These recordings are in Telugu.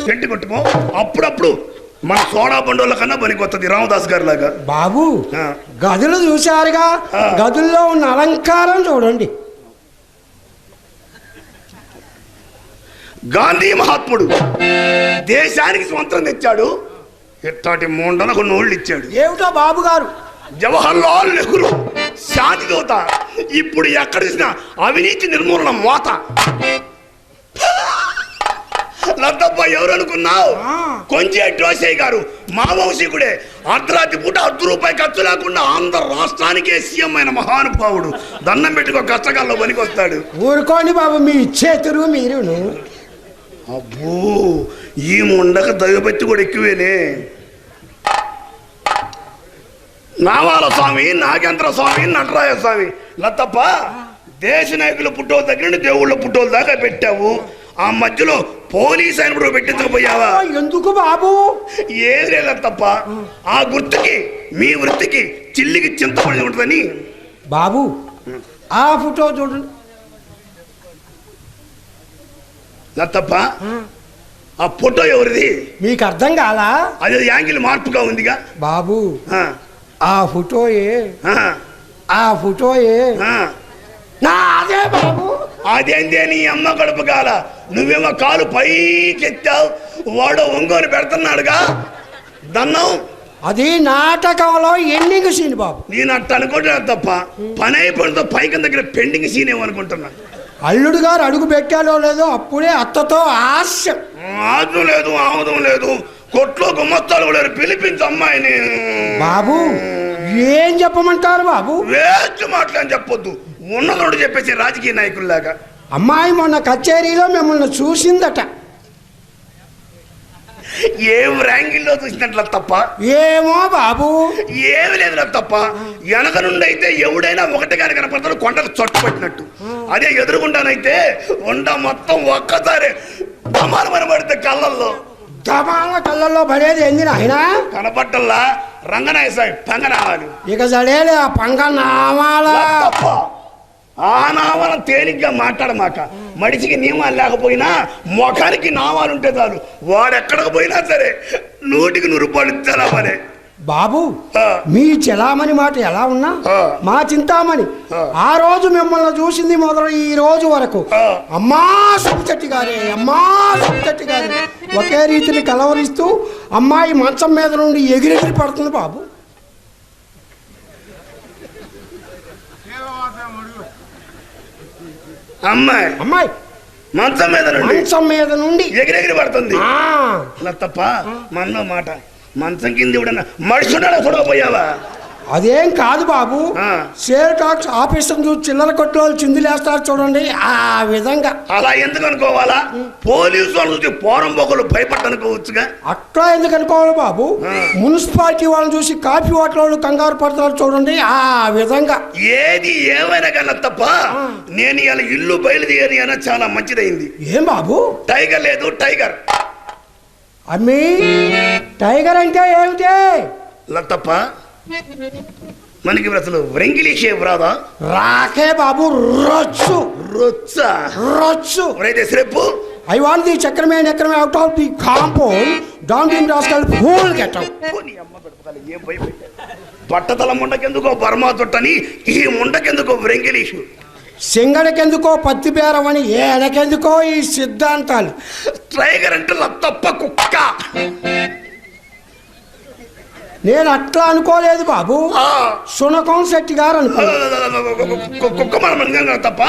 సెంటు కొట్టుకో. అప్పుడప్పుడు మన సోడా బండోళ్ళ కన్నా పనికొత్తది రామదాస్ గారి లాగా. బాబు గదులు చూశారుగా, గదుల్లో ఉన్న అలంకారం చూడండి. గాంధీ మహాత్ముడు దేశానికి స్వంతం తెచ్చాడు, ఇట్లాంటి మొండలకు నోళ్ళు ఇచ్చాడు. ఏమిటో బాబు గారు? జవహర్లాల్ నెహ్రూ శాంతి దూత. ఇప్పుడు ఎక్కడ చూసినా అవినీతి నిర్మూలన మోత. లద్దప్ప ఎవరు అనుకున్నావు? కొంచెం జోసయ్య గారు మా వంశీకుడే. అర్ధరాత్రి పూట ₹10 ఖర్చు లేకుండా ఆంధ్ర రాష్ట్రానికే సీఎం అయిన మహానుభావుడు. దండం పెట్టుకో, కష్టకాల్లో పనికొస్తాడు. ఊరుకోండి బాబు, మీ చేతురు మీరును. అబ్బో, ఈ ముండక దైవభక్తి కూడా ఎక్కువేనే. నావాల స్వామి, నాగేంద్ర స్వామి, నటరాయ స్వామి. లత్తప్ప దేశ నాయకుల పుట్టోల దగ్గర నుండి దేవుళ్ళ పుట్టోల దాకా పెట్టావు. ఆ మధ్యలో పోలీస్ ఆయన కూడా పెట్టించకపోయావా? ఎందుకు బాబు? ఏది లేదు లత్తప్ప, ఆ గుర్తుకి మీ వృత్తికి చిల్లికి చింతపడి ఉంటుందని. బాబు ఆ ఫోటో చూడండి. లత్తప్ప ఆ ఫోటో ఎవరిది? మీకు అర్థం కాలా? అదే యాంగిల్ మార్పుగా ఉందిగా బాబు. ఆ ఫోటోయే, ఆ ఫోటోయే నాదే బాబు. అదేందే నీ అమ్మ గడప కాల, నువ్వేమో కాలు పైకెత్తావు, వాడు ఒంగోని పెడుతున్నాడుగా దన్నం. అది నాటకంలో ఎండింగ్ సీన్ బాబు. నేను అట్ట అనుకుంటున్నా తప్ప పని అయిపోయినతో పైకి దగ్గర పెండింగ్ సీన్ ఏమనుకుంటున్నాను. అల్లుడు గారు అడుగు పెట్టాడో లేదో అప్పుడే అత్తతో ఆశ. ఆశం లేదు, ఆమోదం లేదు. కొట్లో గుమ్మస్తాలు కూడా పిలిపించు అమ్మాయిని. బాబు ఏం చెప్పమంటారు బాబు? వేస్ట్ మాటలని చెప్పొద్దు, ఉన్నదోడు చెప్పేసి రాజకీయ నాయకుల్లాగా. అమ్మాయి మొన్న కచేరీలో మిమ్మల్ని చూసిందట. ఏం ర్యాంగిల్లో చూసినట్ల తప్ప? ఏమో బాబు, ఏమి లేదు తప్ప. వెనక నుండి అయితే ఎవడైనా ఒకటిగానే కనపడతాడు, కొండకు చొట్టుపట్టినట్టు. అదే ఎదురుగుండానైతే ఉండ మొత్తం ఒక్కసారి ధమాలు పడితే కళ్ళల్లో. ధమాల కళ్ళల్లో పడేది ఏంది నాయన? కనపట్టల్లా రంగనాయ సాయి పంగనామాలు. ఇక సడేలే ఆ పంగనామాల. ఆ నామాలను తేలిగ్గా మాట్లాడమాక. మనిషికి నియమాలు లేకపోయినా మొఖానికి నామాలు ఉంటే చాలు. వాడెక్కడికి పోయినా సరే 100కి 100 రూపాయలు ఇచ్చారా మరే. బాబు మీ చెలామణి మాట ఎలా ఉన్నా మా చింతామణి ఆ రోజు మిమ్మల్ని చూసింది మొదలు ఈ రోజు వరకు అమ్మా సుబ్బిశెట్టి గారే, అమ్మా సుబ్బిశెట్టి గారే ఒకే రీతిని కలవరిస్తూ అమ్మాయి మంచం మీద నుండి ఎగిరెగిరి పడుతుంది బాబు. అమ్మాయి అమ్మాయి మంచం మీద నుండి ఎగిరెగిరి పడుతుంది. తప్ప మనలో మాట మంచం కింద ఎవడన్నా మనిషి ఉన్నాడా చూడకపోయావా? అదేం కాదు బాబు, షేర్ టాక్స్ ఆఫీసర్ చూసి చిల్లర కొట్లో చిందులేస్తారు చూడండి, ఆ విధంగా. అలా ఎందుకు అనుకోవాలా? పోలీసు వాళ్ళు చూసి పోరం బొక్కలు భయపడనుకోవచ్చుగా. అట్లా ఎందుకు అనుకోవాలి బాబు? మున్సిపాలిటీ వాళ్ళని చూసి కాఫీ హోటల్ కంగారు పడతారు చూడండి, ఆ విధంగా. ఏది ఏమైనా కన్నా తప్ప నేను ఇలా ఇల్లు బయలుదేరి అన్న చాలా మంచిదైంది. ఏం బాబు? టైగర్ లేదు, టైగర్. అమ్మీ టైగర్ అంటే ఏమిటి? లత్తప్ప మనకి అసలు వ్రంగిలి షేప్ రాదా? రాకే బాబు, రొచ్చు రొచ్చా రొచ్చు. అయితే శ్రేపు I want the Chakraman out of the compound. Don't be rascal fool, get out. పట్టతల ముండకెందుకో బర్మా తొట్టని, ఈ ముండకెందుకో వ్రంగిలీషు, సింగడకెందుకో పత్తి బేరమని, ఏడకెందుకో ఈ సిద్ధాంతాలు. టైగర్ అంటే లత్తప్ప కుక్క. నేను అట్లా అనుకోలేదు బాబు, సునకం శెట్టి గారు అనుకో. కుక్క మనం తప్ప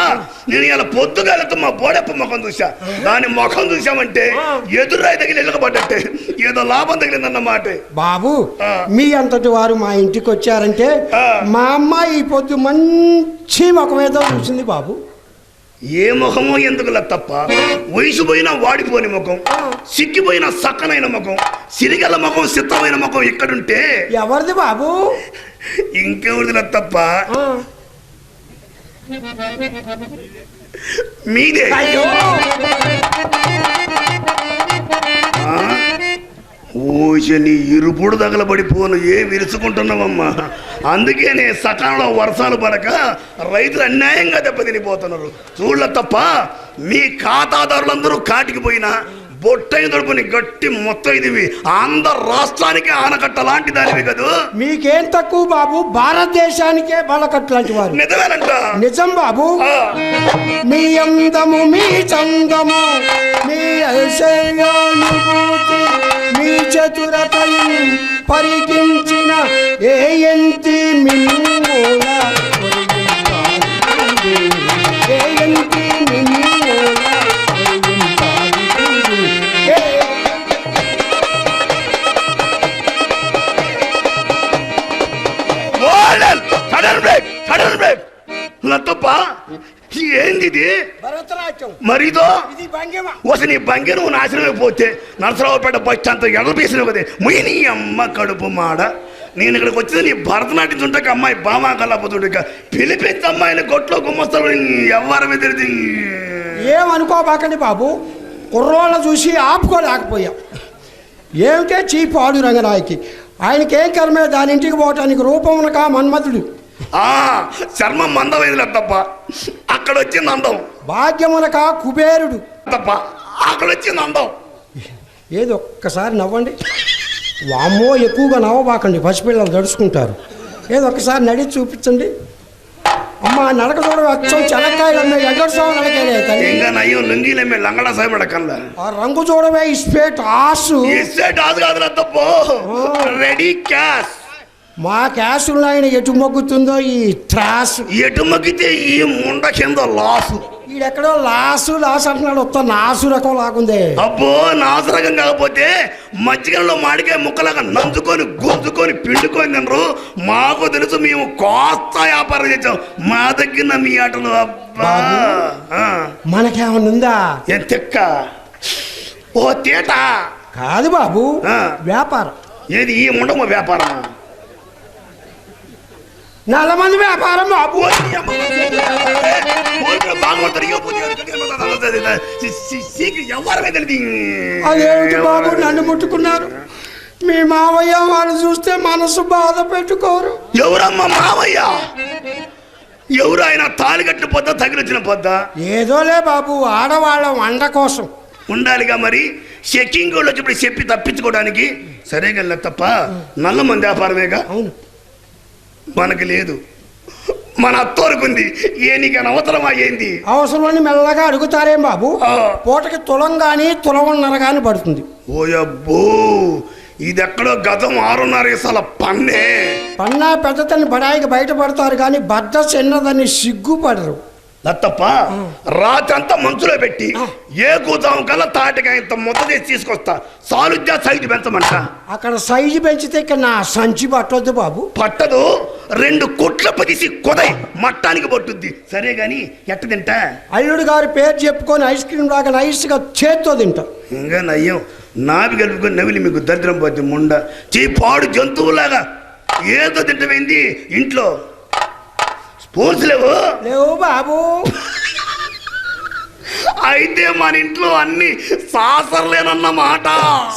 నేను ఇలా పొద్దుగాలతో మా బోడెప్ప ముఖం చూసా. దాని ముఖం చూసామంటే ఎదురాయి తగిలి ఎల్లకబడ్డట్టే, ఏదో లాభం తగిలిందన్నమాట. బాబు మీ అంతటి వారు మా ఇంటికి వచ్చారంటే మా అమ్మాయి ఈ పొద్దు మంచి ముఖం ఏదో చూసింది బాబు. ఏ ముఖమో ఎందుకులా తప్ప, వయసు పోయినా వాడిపోని ముఖం, సిక్కిపోయిన సక్కనైన ముఖం, సిరిగల ముఖం, సిద్ధమైన ముఖం ఎక్కడుంటే ఎవరిది బాబు? ఇంకెవరిదిలా తప్ప మీదే. ఓషని ఇరుపుడు తగలబడిపోను, ఏ విరుచుకుంటున్నావమ్మా. అందుకేనే సకాలంలో వర్షాలు పడక రైతులు అన్యాయంగా దెబ్బతినిపోతున్నారు. చూడలే తప్ప మీ ఖాతాదారులందరూ కాటికి పోయినా బొట్టయి దొడుకుని గట్టి మొత్తం ఇదివి ఆంధ్ర రాష్ట్రానికి ఆనకట్ట లాంటి దానివి కదా. మీకేం తక్కువ బాబు, భారతదేశానికే బలకట్టు లాంటి వారు. నిజమేనంట. నిజం బాబు. మీ అందము, మీ చందము, మీ ఐశ్వర్యానుభూతి, మీ చతురతను పరికించిన ఏ ఎంతి మిన్నుల ఏ ఎంతి లతప్ప ఏంది ఇది? భరతనాట్యం. మరిదో ఇది భంగిమ. నీ బంగి నువ్వు నాశనమే పోతే నరసరావుపేట బస్ స్టాండ్ ఎడపేసిన కదే ముయ్యి నీ అమ్మ కడుపు మాడ. నేను ఇక్కడికి వచ్చింది నీ భరతనాట్యం చుంటాక అమ్మాయి బామా కల్లాపోతుండక పిలిపించి అమ్మాయిని కొట్లో గుమ్మస్తారు ఎవరి తెలిసి. ఏమనుకోబాకండి బాబు, కుర్రోళ్ళ చూసి ఆపుకోలేకపోయాం. ఏమిటే చీపు ఆడు రంగనాయకి, ఆయనకేం కర్మే దాని ఇంటికి పోవటానికి రూపమునక మన్మధుడు. చర్మం మందమైంది తప్ప అక్కడ వచ్చింది అందం. భాగ్యమునక కుబేరుడు తప్ప అక్కడ వచ్చింది అందం. ఏది ఒక్కసారి నవ్వండి. వామ్మో ఎక్కువగా నవ్వబాకండి, పసిపిల్లలు దడుచుకుంటారు. ఏదో ఒక్కసారి నడిచి చూపించండి. అమ్మ నడక చూడ వచ్చాం, చెనక్కాయలు అమ్మే ఎగరసావు నడకాయ ఇంకా నయ్యం లుంగీలమ్మే లంగడ సాయపడకల్లా. ఆ రంగు చూడవే ఇస్పేట్ ఆసు. ఇస్పేట్ ఆసు కాదురా తప్ప రెడీ క్యాష్. మా క్యాషులు ఆయన ఎటు మొగ్గుతుందో ఈ త్రాసు. ఎటు మొగ్గితే ఈ ముండ కింద లాసు. ఈడెక్కడో లాసు అంటున్నాడు, వస్తా నాసు రకం లాగుందే. అబ్బో నాసు రకం కాకపోతే మజ్జిగలో మాడికాయ ముక్కలాగా నంచుకొని గుంజుకొని పిండుకొని తినరు. మాకు తెలుసు, మేము కోస్త వ్యాపారం చేసాం. మా దగ్గర మీ ఆటలు మనకేమన్నుందా? ఏం తెక్క ఓ తేట కాదు బాబు, వ్యాపారం. ఏది ఈ ముండమ వ్యాపారం? నల్లమంది వ్యాపారం బాబు. అదేమిటి బాబు నన్ను ముట్టుకున్నారు? మీ మావయ్య వాళ్ళు చూస్తే మనసు బాధ పెట్టుకోరు. ఎవరమ్మా మావయ్య? ఎవరు ఆయన? తాలిగట్టిన పొద్ద తగిలిచ్చిన పొద్ద? ఏదోలే బాబు, ఆడవాళ్ళం అండ కోసం ఉండాలిగా. మరి చెక్కింగ్ వాళ్ళు ఇప్పుడు చెప్పి తప్పించుకోవడానికి సరేగా తప్ప నల్లమంది వ్యాపారమేగా. అవును, మనకు లేదు, మన అత్తోరుకుంది. నీకని అవసరమా ఏంది? అవసరం మెల్లగా అడుగుతారేం బాబు? పూటకి తులం కానీ తులమన్నర కానీ పడుతుంది. ఓయబ్బో, ఇది ఎక్కడో గతం 6.5 పన్నే. పన్నా పెద్దతని బడాయికి బయటపడతారు కానీ బద్ద చిన్నదని సిగ్గుపడరు. లత్తప్ప రాత్రంతా మంచులో పెట్టి ఏ కూతాం కల్లా తాటికాయ ఇంత ముద్ద చేసి తీసుకొస్తా. సాలుద్యా సైజు పెంచమంట. అక్కడ సైజు పెంచితే ఇక్కడ నా సంచి పట్టొద్దు బాబు. పట్టదు, 2 కుట్ల పదిసి కొదై మట్టానికి పట్టుద్ది. సరే గాని ఎట్ట తింటా? అల్లుడు గారి పేరు చెప్పుకొని ఐస్ క్రీమ్ లాగా నైస్గా చేత్తో తింటా. ఇంకా నయ్యం నావి కలుపుకొని నవిలి మీకు దరిద్రం పోద్ది ముండ. పాడు జంతువులాగా ఏదో తింటమైంది. ఇంట్లో స్పూన్స్ లేవు బాబు. అయితే మన ఇంట్లో అన్ని సాసర్లేనన్నమాట.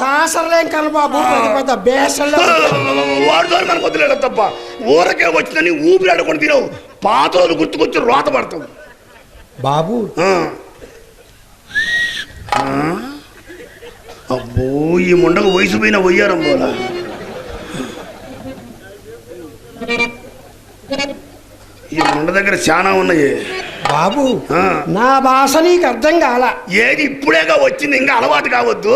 సాసర్లేం కను బాబు, పెద్ద పెద్ద బేసల్లో. వాడితో మనకు వదిలేడు తప్ప ఊరకే వచ్చిందని ఊపిరాడుకొని తినవు. పాత రోజు గుర్తుకొచ్చి రోత పడతావు బాబు. అబ్బో, ఈ ముండకు వయసు పోయిన వయ్యారం పోలా. ఈ ముండ దగ్గర చాలా ఉన్నాయి బాబు. నా భాష నీకు అర్థం కాల. ఏది ఇప్పుడేగా వచ్చింది, ఇంకా అలవాటు కావద్దు.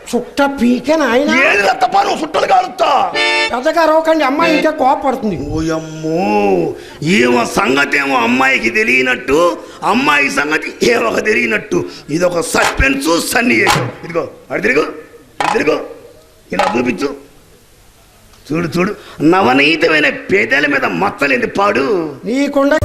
చుట్ట పీక నాయన. ఏది తప్ప నువ్వు చుట్టలు కాలుతా. పెద్దగా రోకండి, అమ్మాయి ఇంకా కోపడుతుంది. ఓయమ్మో, ఏమో సంగతి ఏమో అమ్మాయికి తెలియనట్టు, అమ్మాయి సంగతి ఏమో తెలియనట్టు. ఇది ఒక సస్పెన్స్ సన్నివేశం. ఇదిగో అడి తిరుగు, తిరుగు, ఇలా చూపించు. చూడు చూడు, నవనీతమైన పేదల మీద మచ్చలేంది పాడు. నీకుండా